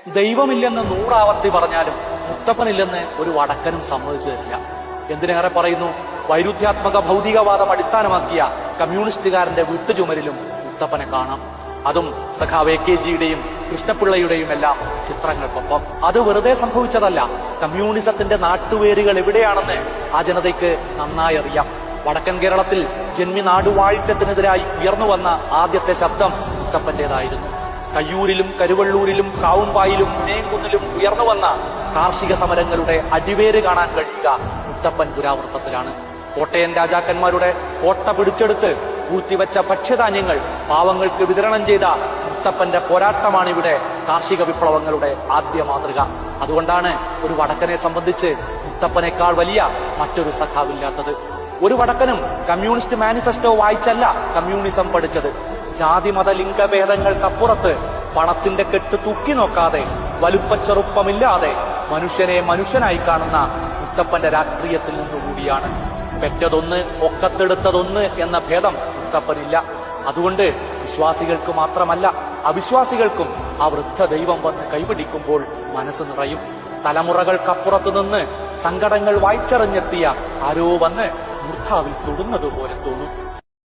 ദൈവമില്ലെന്ന് 100 ആവർത്തി പറഞ്ഞാലും മുത്തപ്പനില്ലെന്ന് ഒരു വടക്കനും സമ്മതിച്ചു തരില്ല. എന്തിനേറെ പറയുന്നു, വൈരുദ്ധ്യാത്മക ഭൗതികവാദം അടിസ്ഥാനമാക്കിയ കമ്മ്യൂണിസ്റ്റുകാരന്റെ വീട്ടുചുമരിലും മുത്തപ്പനെ കാണാം. അതും സഖാവ് AKGയുടെയും കൃഷ്ണപിള്ളയുടെയും എല്ലാം ചിത്രങ്ങൾക്കൊപ്പം. അത് വെറുതെ സംഭവിച്ചതല്ല. കമ്മ്യൂണിസത്തിന്റെ നാട്ടുവേരുകൾ എവിടെയാണെന്ന് ആ ജനതയ്ക്ക് നന്നായി അറിയാം. വടക്കൻ കേരളത്തിൽ ജന്മി നാടുവാഴിത്തത്തിനെതിരായി ഉയർന്നുവന്ന ആദ്യത്തെ ശബ്ദം മുത്തപ്പന്റേതായിരുന്നു. കയ്യൂരിലും കരുവള്ളൂരിലും കാവുംപായിലും മുനയംകുന്നിലും ഉയർന്നുവന്ന കാർഷിക സമരങ്ങളുടെ അടിവേര് കാണാൻ കഴിയുക മുത്തപ്പൻ പുരാവൃത്തത്തിലാണ്. കോട്ടയൻ രാജാക്കന്മാരുടെ കോട്ട പിടിച്ചെടുത്ത് പൂഴ്ത്തിവെച്ച ഭക്ഷ്യധാന്യങ്ങൾ പാവങ്ങൾക്ക് വിതരണം ചെയ്ത മുത്തപ്പന്റെ പോരാട്ടമാണിവിടെ കാർഷിക വിപ്ലവങ്ങളുടെ ആദ്യ മാതൃക. അതുകൊണ്ടാണ് ഒരു വടക്കനെ സംബന്ധിച്ച് മുത്തപ്പനേക്കാൾ വലിയ മറ്റൊരു സഖാവില്ലാത്തത്. ഒരു വടക്കനും കമ്മ്യൂണിസ്റ്റ് മാനിഫെസ്റ്റോ വായിച്ചല്ല കമ്മ്യൂണിസം പഠിച്ചത്. ജാതിമത ലിംഗഭേദങ്ങൾക്കപ്പുറത്ത് പണത്തിന്റെ കെട്ട് തൂക്കി നോക്കാതെ വലുപ്പച്ചെറുപ്പമില്ലാതെ മനുഷ്യനെ മനുഷ്യനായി കാണുന്ന മുത്തപ്പന്റെ രാഷ്ട്രീയത്തിൽ നിന്നുകൂടിയാണ്. പെറ്റതൊന്ന് ഒക്കത്തെടുത്തതൊന്ന് എന്ന ഭേദം മുത്തപ്പനില്ല. അതുകൊണ്ട് വിശ്വാസികൾക്ക് മാത്രമല്ല അവിശ്വാസികൾക്കും ആ വൃദ്ധ ദൈവം വന്ന് കൈപിടിക്കുമ്പോൾ മനസ്സ് നിറയും. തലമുറകൾക്കപ്പുറത്തു നിന്ന് സങ്കടങ്ങൾ വായിച്ചറിഞ്ഞെത്തിയ ആരോ വന്ന് മൂർധാവിൽ തൊടുന്നതുപോലെ തോന്നും.